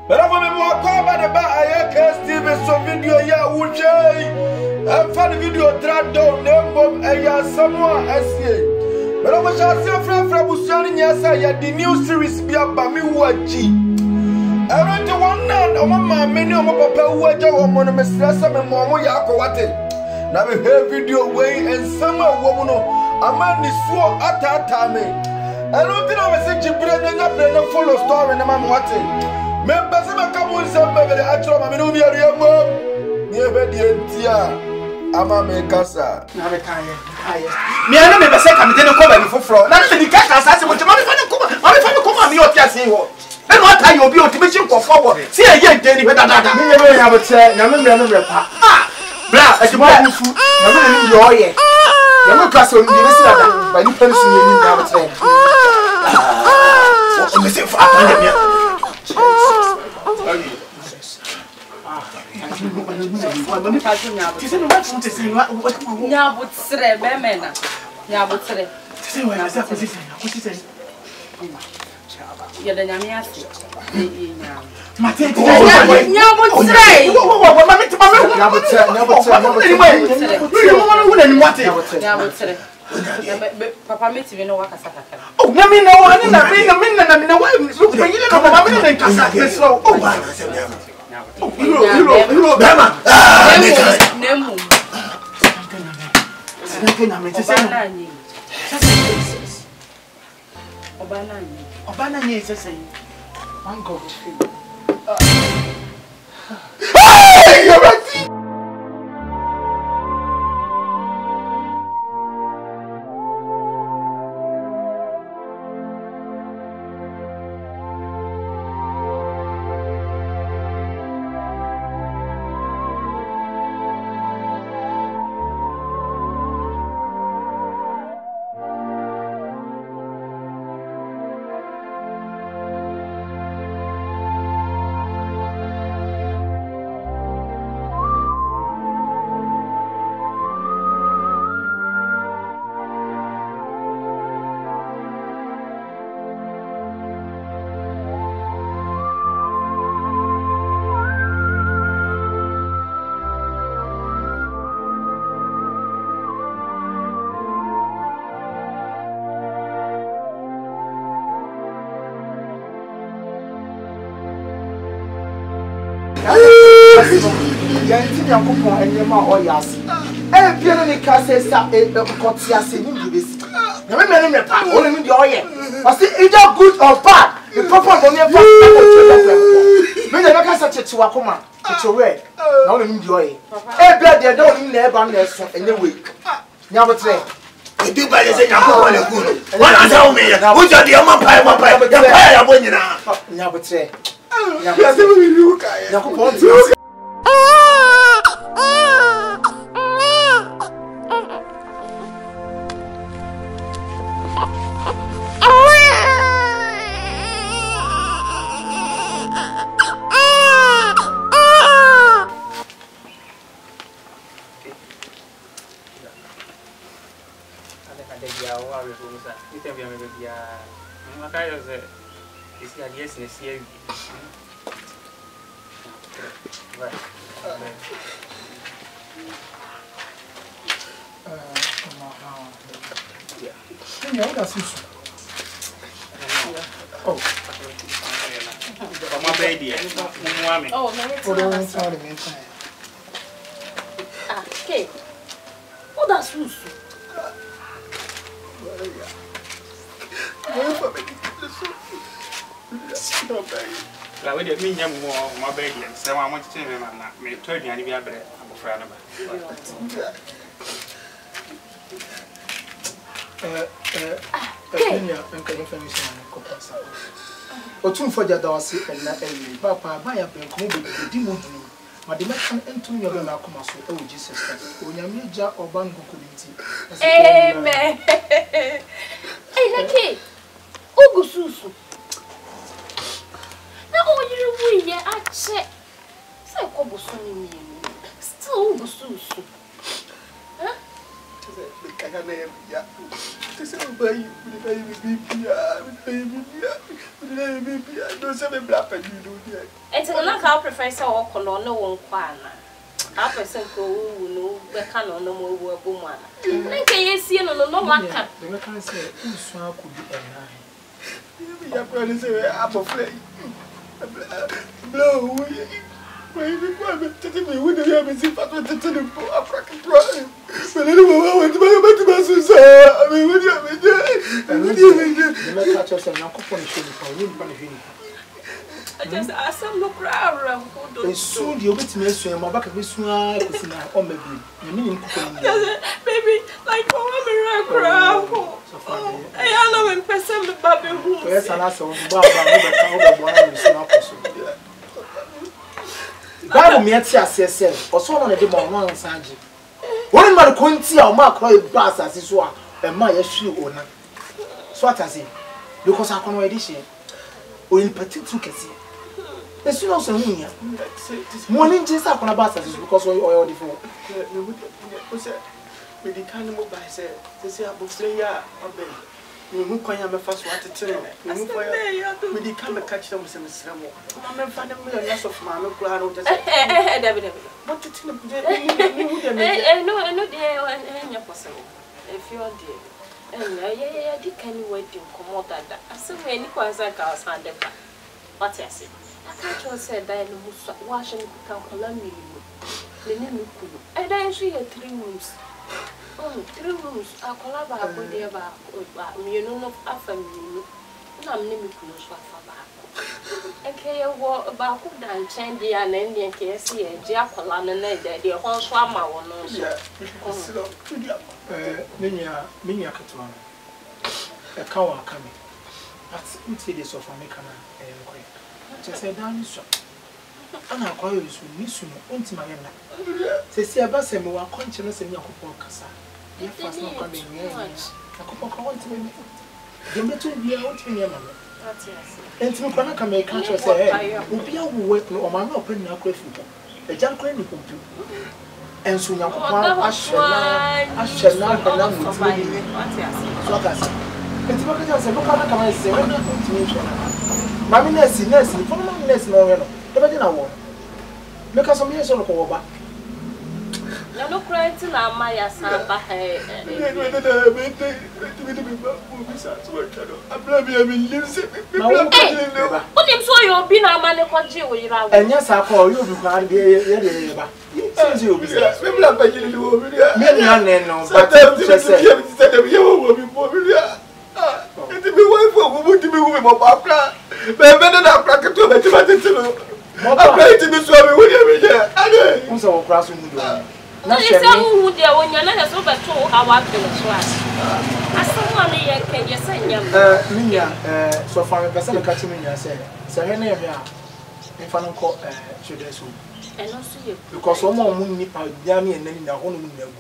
Bravo me mo kwa ba de ba ayeke Steve so video ya wuche. Em fa video trado nembom eya samwa asie. Bravo chasi fra busuani nyasa ya the new series bi aba mi waji. Erante wannan o mama me ni o papa waje o mo no mesrasa me mo ya akwate. Na me he video way and sama wo mu no amani suo atata me. Erante na me se jibre na bre follow story na mama wate. Me pese me kamu nsembe be atro ma me no bi ari mo. Ni ebe di entia ama me kasa. Na be kan ye. Me ana me pese ka me de ko ba ni foforo. Na me di kasa asase mo ma me fa ni ko ma me o ti ase wo. E no ata yo bi o ti be chin kofo wo. Si e ye de ni be dada. Me ye me ya bote na me mre pa. Ah! Bra, e ti mo bufu. Na me ni yo ye. Na me kasa o ni be si dada. Ba ni pensu ni ni na bote. O me se fa pa ni me. Nyabutsire bemena. Nyabutsire. Ya da nyamiasi. Mate. Nyabutsire. Papa meti we no wakasa kakara. Oh, na me no, na me no, why look me no mama me no kasa slow. Oh, hero, Bema. Nemu. Obana is saying, one God. You're right. Yanti yankopon enyema oyase e bia no ne kase sa kotiase ni bibesi na me me pa o le mi de oye o say either good or bad the papa go me pa me de kase cheche wakoma cheche we na o le mi de oye e bia de o ni na eba na eso enye we nya botre Ebi ba ye se yankopon le ku no wana sa o me ya wo jodi o ma pa ya pa ya bo nyina nya botre ya se mi ru ka ya yankopon Okay. Oh, that's Susu. La we de mi nyam mo ma ba di se wa mo tete me na me to aduane bi abre abofra na ba Otumfo jada wase enna eyi papa ba ya ben komo be di mo hunu ma de mekan entum yo be na akoma so e wo Jesus Christ onyame ja oba nkokolinti amen ei laki ogususu na o yiru bu ye ache se ko boso ni mi still ogususu How person go no beka no no mo wo abu mana nka yesie no no maka the can say usu could be a ya plan say abofle blow we tete me we dey me see papa tete no africa pro but any mama want to so I mean we the make catch us na kopon show me for you pan hini I just asam no crowd and soon the obit me so am back be so kusina o mabi na me nim kopon baby like oh me crowd I know me person me baby who yes ana so ba no be me so akoso Bible me ati asese oso no de mo wan sanje won ma ko nti a o ma kro ba asase so a e ma ya hwi ona so atase because akono edition o in particular kesi esu no so hunya mo ni nje sa akono ba asase because o de fo me di kan mo ba se se abofle ya obe me hu kwanya me fa so atetere me hu kwanya me di kan me catch them se me sra mo ma me fa dem me na so ma me kura no just David but tete me de no dey enya possible if you are there yeah di kan wedding come dada asem any kwanza ka sande pa what I say I can't just say that no musa wash and kan kola mi ni ni kulu and then she had 3 rooms. 3 rooms. I kola ba ko dey ba you know no afa mi na me mi kulu so afa ba okay wo ba ko dan chen dia na ndi nke ese e ji akola na na dey ho so ama wo no so menya katwa e ka wa ka me but until this of America na just say down so ana kwa yesu ni suno ontima yena se si abase me wa konche no se mi akopon kasa ya fast no kwa me akopon kwa ontima me dembe to bia ontima yena me entimi kwa na ka me ka cho se obi awu no o ma na open na akwa fu e jan kwa ni kompu enso nyakopon ahye na mutimi so kasa entimi ka se no ka na ka me se we na ontimi so mami nesi for mami nesi no we no ebe di na wo make us some years on ko ba na no credit na ma ya san ba he o dim so yo bi na ma ne ko je wo yira wo enya sa ko yo bi kwa de ye ba se yo bi me bla pa jini wo bi me nya ne no ba te se de wo bi bo bi enti mi wife wo mo ti mi wo mo ba pra be na pra ke to be ti ba ti no I to be so we dey here. Ade. Unsa wo kra so mu do. Na se hu de wonya na so be to ha wa pe so a. Asamu ne ye ke ye sanyam. Minya so fa me pese me ka ti minya se he na ye me a mfa no ko chede so. Eno so ye. Because o mo mu nipa bia me enani na ho no mu na gu.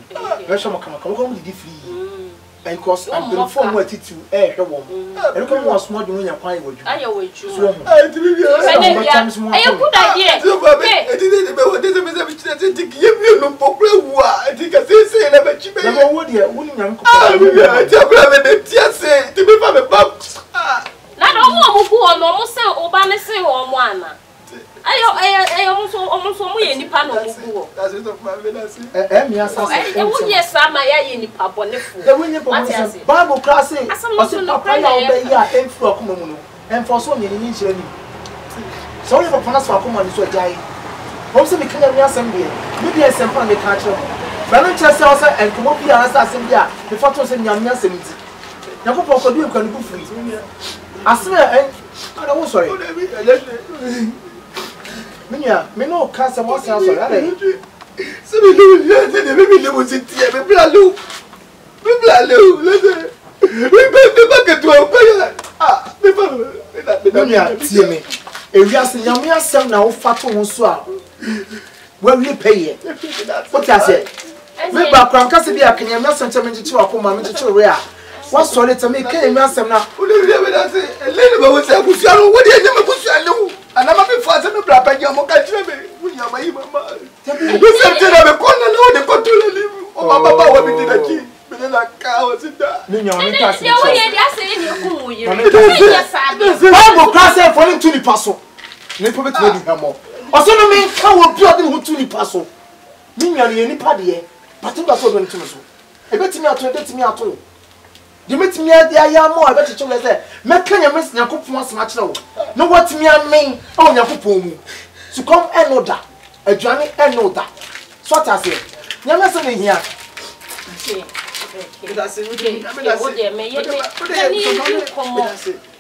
We show makama ko mo di free. And because I'm going for what it to air her woman. And come was more than your pie would you? I would you. I did a good idea. I didn't know what is to give you no problem. I think I say, never cheap. Never would you? Wouldn't you? I tell you, say to be from a box. Not all who are almost so Obama say or one. I almost saw me any panel. That's it of my yes, I'm my any papa on the food. The winning Bible class, I said, Papa, and for so many initially. Sorry for Panas for common is so dying. Most of the kind of assembly, maybe I sent on the country. Manchester and come up here as assembly, the photos in young Yasin. Yakopo could do can go free. I swear, I was sorry. Minya, me no cancer was answer. So we live in here, maybe I look. Maybe I look. Listen, we back at 12. Minya, see me. If you are saying, Yamia Sam now, fat on swap. Where we pay it? What I say? Maybe I can't be a Kenyan sentiment to a woman to rare. What's solid to me? Can you answer now? What do you say? A little bit of what do you know? And I'm a father of Black and Yamoka. We are my mama. You said, I'm a corner, the control. Oh, Papa, what did I keep? de la chaos da. Ninya on pass. Ya wo ye dia say ni ku wo ye. Bible class e falling to the paso. Ne po betu di hamo. Oso no me ka wo bi odi ho to ni paso. Ninya no ye nipa de. Patin da so do ntumi so. E betimi ato e betimi ato. Di metimi ade ayamo e beti chule say me kanya mes Yakopon asema kire wo. No watimi amen o Yakopon mu. To come enoda. Aduane enoda. So what I say? Nyame se ne hia. That's it.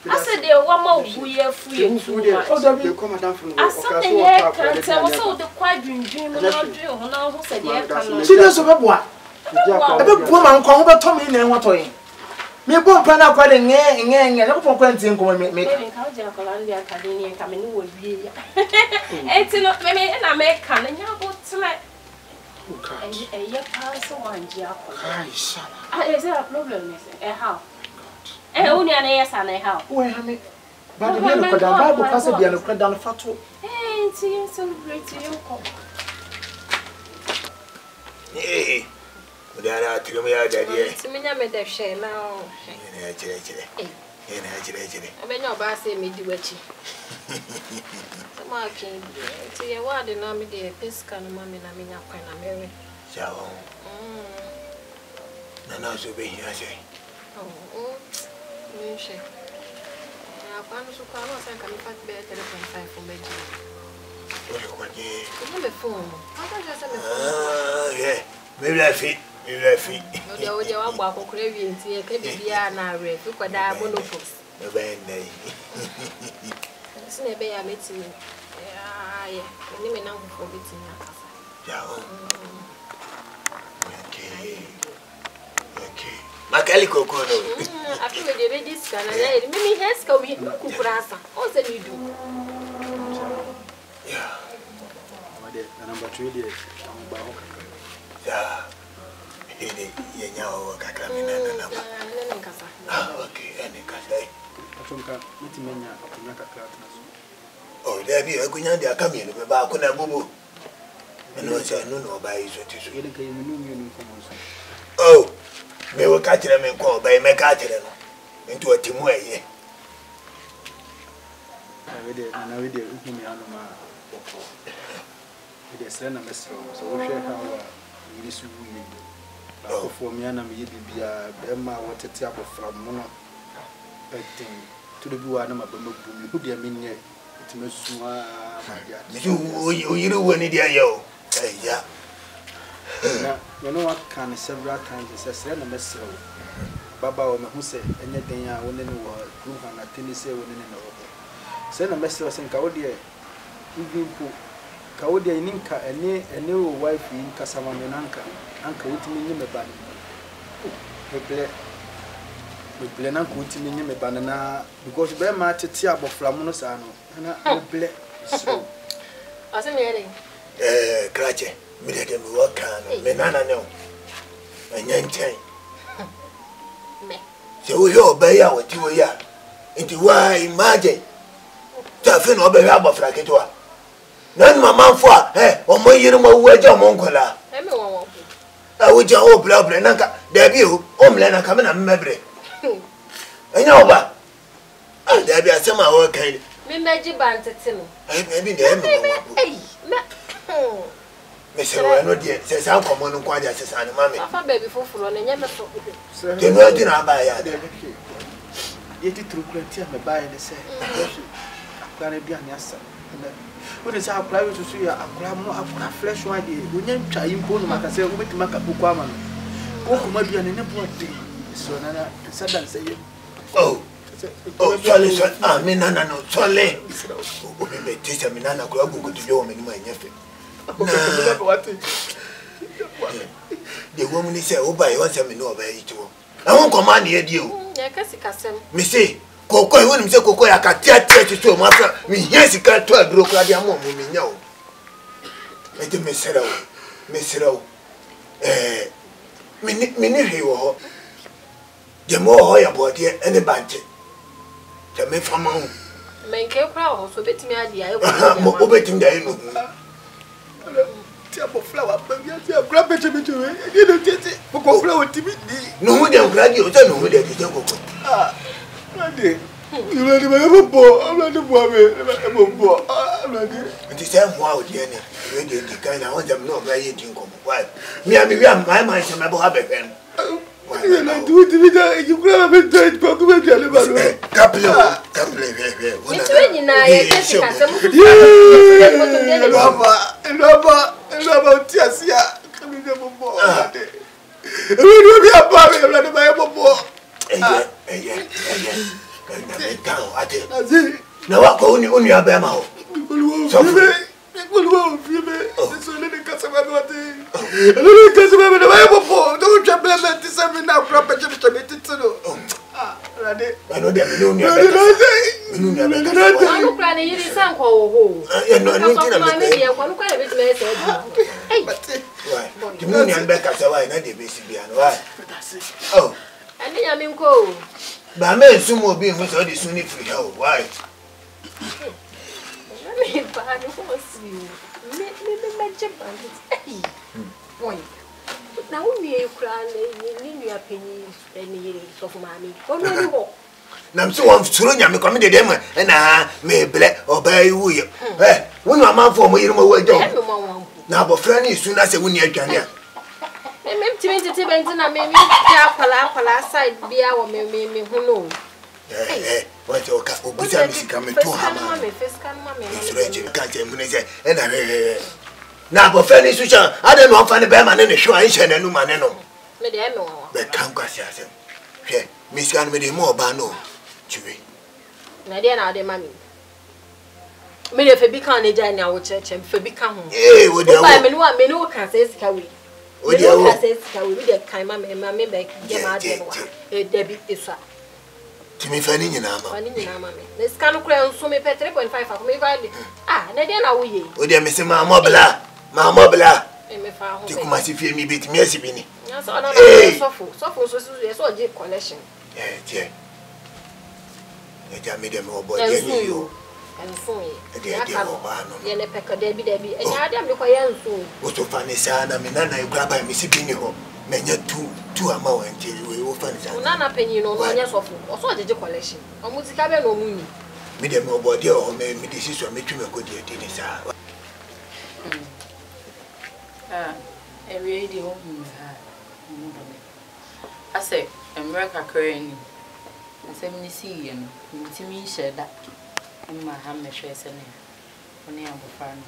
I said they one more year free. They come down from I said they can't tell us all the quiet dream now who said yeah. She does so boa. Ebe bo man kwa ho beto me na enwato yin. Me bo mpa na kwa de nge na ko kwanti nko me. Ka je na Colombia Academy en ka me no wo wie ya. Enti no me na me ka na nya bo tele. Yeah, pass one jack. Is there a problem? How? Only an yes and a how? Oh, I mean, but the Bible pass it beyond the down fatu. Hey, to you celebrate you. Hey, but I tell me, I did. To me, I made a share now. I may not buy say me do it. Marking to your word and I'm the Piscan mammy and I mean, I'm married. So, no, so be here, I say. Oh, shame. I found so close I can fight better than 5 for me. What the phone? Yeah, maybe I fit. No, you are walking crazy and see a baby now, look what I want to post. A band day. Snebe ya meti. Yeah, ni me na for beti na kasa. Yeah. Okay. Makali koko no. Afi we dey ready scan na ya. Me hair ska we kukurasa. O se ni do. Yeah. Amade number 2 dey amba ho kakra. Yeah. Ede yenya o kakra me na number. Na kasa. Okay, ene kasa. Atonka mitimenya akunya kakra tnaso. Oh, there be akunya de akame no be ba akuna bubu. No say no buy so tiso. Ede kai menu menu komo so. Oh, me wo ka kire me nko buy me ka kire no. Nti otimu eye. Na we de ukumi anu ma. Ede sere na mesro so wo hwe ha wa yiri su wu. Ba ko me ana me bibia be ma wotete abofra mo no. To the view, I'm a bumble, who dear mean it to Messua. You know when it yo. Yeah. You know what can several times is a mess. Baba or who said anything I wouldn't know, group and a tennis wouldn't know. Send a message and Caudia. Caudia in Inca, a new wife in Casaman and Uncle with me in the band. We blend and continue me banana because bear match tia of Flamonos ano and I bless. What's the meaning? Cratchet, me let him work on Menana no. And Yantain. So we all obey our 2 years. Into why imagine. Taffin obey our fracatua. None my man for, or more year more wedge of Moncola. I would your old blood, Brenanka, debut, Omlena coming and memory. I know about. There be a summer work. Me magic banter. Maybe the Mr. Renaud says, I'm common on quite as a mammy. I baby for and never so. They know dinner by it. Yet it took plenty of me by the same. Claribian, yes, sir. What is our private to see a flesh one day? We name Chaim Bone, I say, with Macapuaman. Oh, maybe an important so Nana, suddenly say, oh, sorry, I mean, Nana, no, sorry. We teach a Minana go to your in my nephew. The woman is oh, by once I know about it. I won't command you. Me say, Coco, I want to say Coco, I can't tell you to my friend. Me, yes, you can't tell broke like your mom, me know. Let me say, Miss Row, me, the more about here and the bunch. The me from home. Make a crowd, so bet me idea. Opening the tiabo flower baby tia grab me you know tete ko flower tibi no hu dem grab you say no hu dem tete koko ade you ready me bo I'm ready for me bo nti say mo a odi ani we dey di kind na won dem no bra ye di nkomo why me am my mind say me bo have pen you know do it you grab me tete ko ko be ale ba no couple It's when you na ye tete ka se mu Lova tiasia kami de bobo ade e we do a ba me ready by bobo na me down ade na wa ko uni abema ho so fibe so le kasa ba ade le kasa ba me ba bobo do twa be me ti se me na kra pa che titino ade ano de me uni abema Anu kra ne yiri san ko ho no ntina me me ko nu kra be ti me se hey why ti uni abeka sa why na de be si bia no why oh ani ya min ko ba me sumo obi hu so de suni free how why me ba ni ko si me je ba ni boy na uni e kra ni nu apenyi ni yiri so fu ma mi ko no ni ho nam so won suro nyame kwa me de dem na me ble oba iwu ye wonu amanfo mo yiri mo wajo na abofra ni su na se woni adwane a me timi benti na me ja kwala side bia wo me hu no what o ka obusa mi sika me to ha ma me fiska no me suro je ka je mu ne se na abofra ni su cha ade no fa ne be ma ne ne hwe an hye na nu ma ne no me de me wo be kan kwa sia se hwe mi sika no me de mo oba no chiwe na de na de mami me de fe bi kan ne ja ni awo cheche fe bi kan ho wo de ba me no kan se sika we wo de wo kan se sika we de kan ma me be ge ma de no de bi isa timi fa ni nyina ma ani nyina ma me ne sika no kra nso me pe 3.5 fa me va na de na wo ye wo de me se ma mobla me fa ho ti kuma si fie mi beti mi asibi ni na so na sofo so so je collection je ja me de me obo je ni yo enso ye ka no ye ne peka de bi enya ade me ko ye enso wo so fa ni sa na me na igura ba mi sibi ni ho me nya tu ama wa nje we wo fa ni sa na na penyi no nya sofo o so je collection o muzika be no munyi me de me obo de o me de si so me twi me ko de ni sa every day I say America currently I say me see you know me share that in my hand me share say na oni abofra no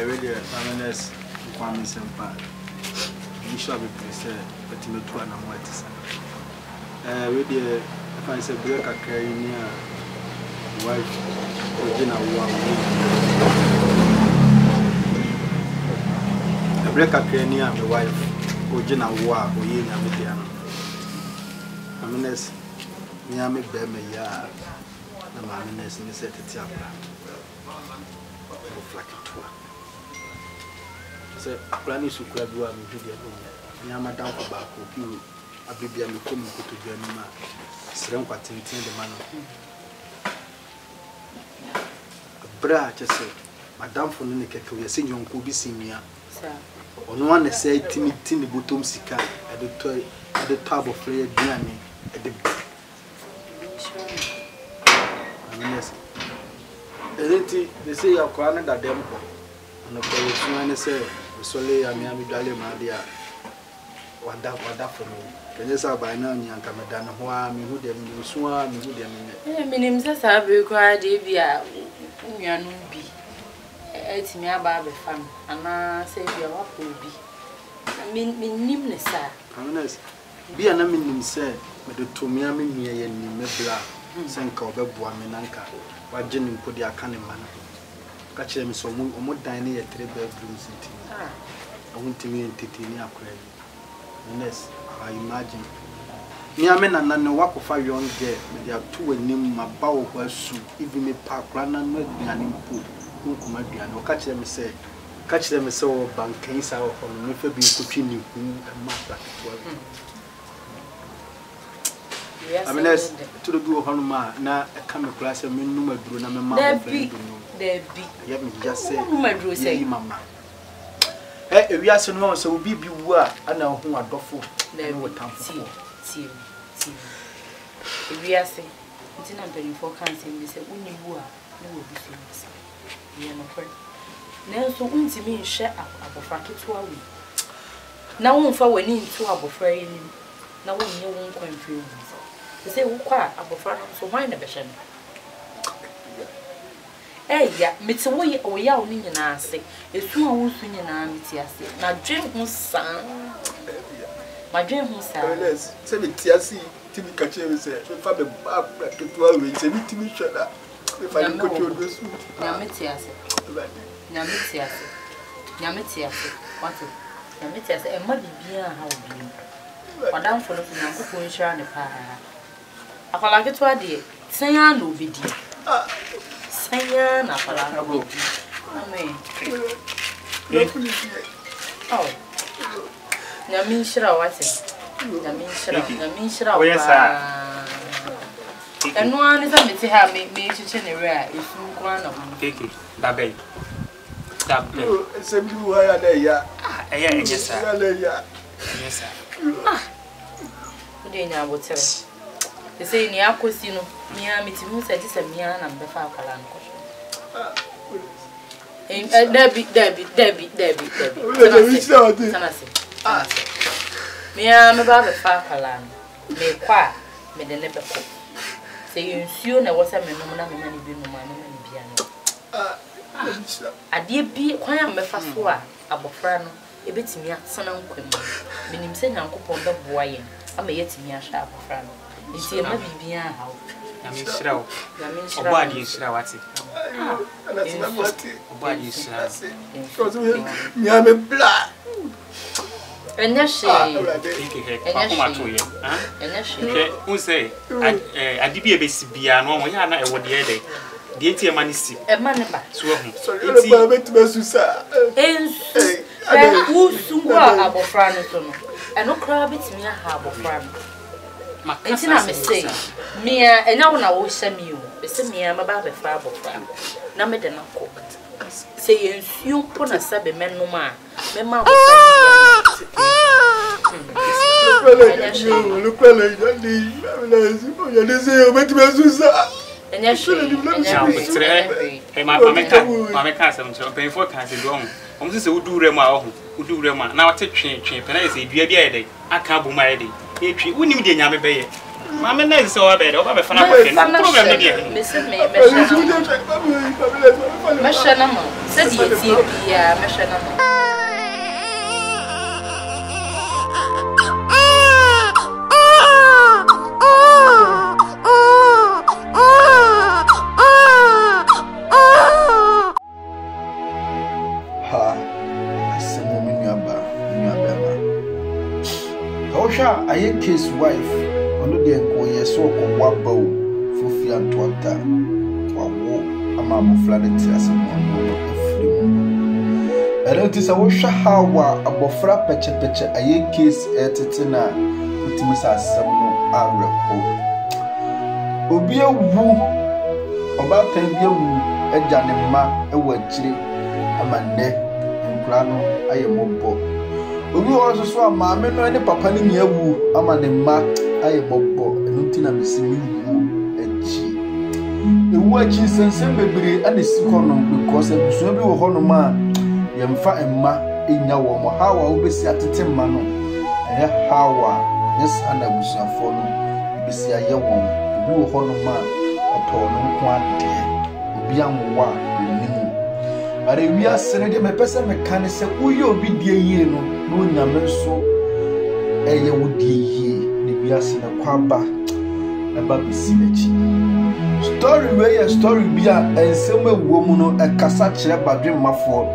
really awareness kwame sempa you should be say but me to na mo atisa really if I say break akra ni a wife original one break akra ni a my wife original wa oye nya me dia no awareness ni a me be me ya na awareness ni set ti akra o flakitua se akra ni sukura bi wa me video no ni amadan ko ba ko bi abibia me ko me ko to dwa ni ma sere nkwa tintin de ma no bra chese madam fo no ne keke we se nyonko bi sinia ono ane se tini bottom sika e de to abofre aduane e de amenes eleti they say ya kwa na dadem ko ono ko yesu ane se sole ya mi dwale ma dia wada for me kenye sa ba na nya nka meda ne ho a mi hu dem ni so a mi hu dem ne minim se sa be kwa de bia nuanu bi etimi aba be fam ana se bia wa ko bi minim ne sa amenes bia na minim se me de tomia me nua ye ni me bla se nka obeboa me nanka waje ni mpodi aka ne ma na ka kire me so mo dan ne ye 3 bedrooms nti awuntimi entertain akora Yes, I imagine. Me amena na no wakofa young girl me dia to anim ma ba wo kwasu even me pa kra na no aduane mpo nkuma aduane o ka kire me se wo bankan sa wo no me fa bi kotwi ni hu ma praktwa I mean to do honuma na e ka me kra se me numa duro na me ma wo fa There be. Yeah, me just say. My drew say, Mamma. Eh, we are so so be were and now who are doffo. There will come tea. We are saying, it's not very for cancer. We say, when you are, you will be famous. You are not correct. Now, so won't you mean share up a fracket to a week? Now, won't for when into a buffet. Now, when you won't come through. They say, who quite a buffet, so why never shame? Eh, yeah, Mitsaway or Yaw in an say, it's too old in an army. Now, dream who's son. My dream who's son. Say me, Tiasi, Timmy Catcher, if I'm a back to 12 weeks, and Timmy shut up. If I go to this, Yamitias, what? Yamitias, and muddy beer, how be. Madame for looking at the point around the pie. I like it to a dear. Say, I know, be dear. Say, I follow. Oh, Yamisha, what's it? Yamisha, yes, sir. And one is a bit to have me kitchen rare if you want to take it. That bay. That bay. Same you are there, yeah. Yes, sir. Yes, sir. Good day, now, what's it? They say, near Cosino, near me to who said this a mere and the Falcalan. Debbie. Me am about the Falcalan. May qua, may the never cook. Say you soon I was a man, many be no man, piano. I dear be quiet, my fast war, Abofrano, a bit me at Son Uncle. Meaning, send Uncle Pond of Boyan, I may yet me a sharp frano. You see, maybe be a house. I mean, shroud. Body is what's it? Body is Yammy black. And yes, who say, I did be a basic piano, I know what the other. The ATM money see a man about sorry, who soon go Abofrano, and no crab it's me a harbor farm. It's not mistake. Me and now I will send you. It's me, I'm about a farmer farm. Now, me then not cook. Say, you put a sub man no man. Mamma, look well, and yes, my cousin, paying for cancer wrong. On this, who do Rema, who do Rema. Now take change, and I say, be a day. I can't be my day. We need the Yammy Bay. Mamma knows so bad over the fun of it. Meshanamo, said you, Meshanamo. I am his wife, on the enquire so called Wabo, Fufi and Twata, or walk a mamma flooded as a woman. I notice a washer how a bofra petcher, a ye kiss at Tina, with Mrs. Samuel Arrow. Obia woo about 10 year woo, a janima, a word chili, a man neck, and plano, I am a Obi also so maame no ne papa ne nyawu ama ne ma aye bobbo enu tina mesimi wu echi ewu echi sensen bebre ane si hono because ebuso bi wo hono ma yemfa emma enya wo mo hawa obesi atete ma no hawa yes ana busuafo no obesi aye wo obi wo hono ma oto no nko ade obi anwa enimu are wi asene de mepese mekane se uyo obi die yie no no nyame so eye wodie yie ne wi asene kwaba na ba bisi nachi story we story bia ensem ewuo mu no ekasa kire badwe mafo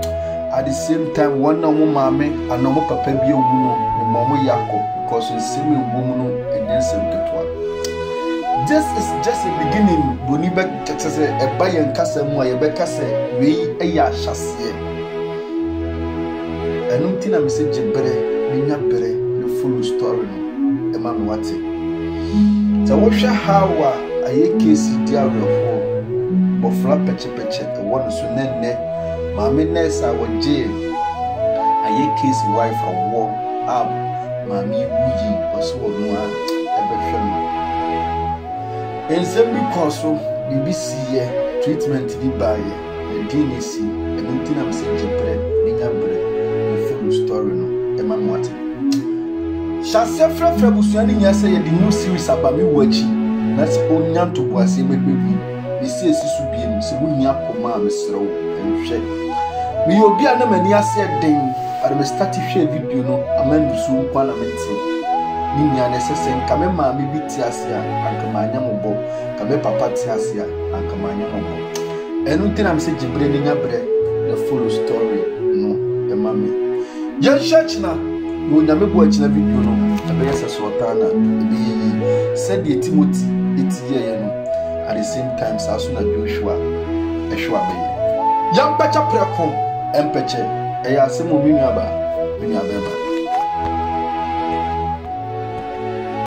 at the same time one no mo maame anomo papa bi ewu no ne momo yakọ because ensem ewuo mu no enyensem ketwa. This is just a beginning. Boni be tese e ba yen kasa mu aye be kasa we eya hyase. Enum tina message bere, nya bere, the full story no. E ma me wate. So wo hwe hawa aye case dia rofo. Bo fla peche e one so nene maame nurse a woje aye case wife from war maame wuyi oso onu a ebehwe no ensem bi koso bibi siye treatment bi baye ndinisi enuntina mse jepre ninya bre film story no ema mwate Shase frefre busuani nyase ye the new series abami wachi na se onyanto boase bebebi esi su biem se wunni akoma mesrew enhwe mi obi a na mani ase den ade me start hwe video no amandu su nkwa na meti ni nya na sese nka me ma me biti ase a anka manya mobo ka me papa ti ase a anka manya mobo enu ntina me se jibre ni nya bre the full story no e mame ye church na no nyame bo akina video no abeye se sotana ebi said the Timothy etiye no at the same time Sasuna Joshua ehwa beye yam pecha preko empeche eya semo minu aba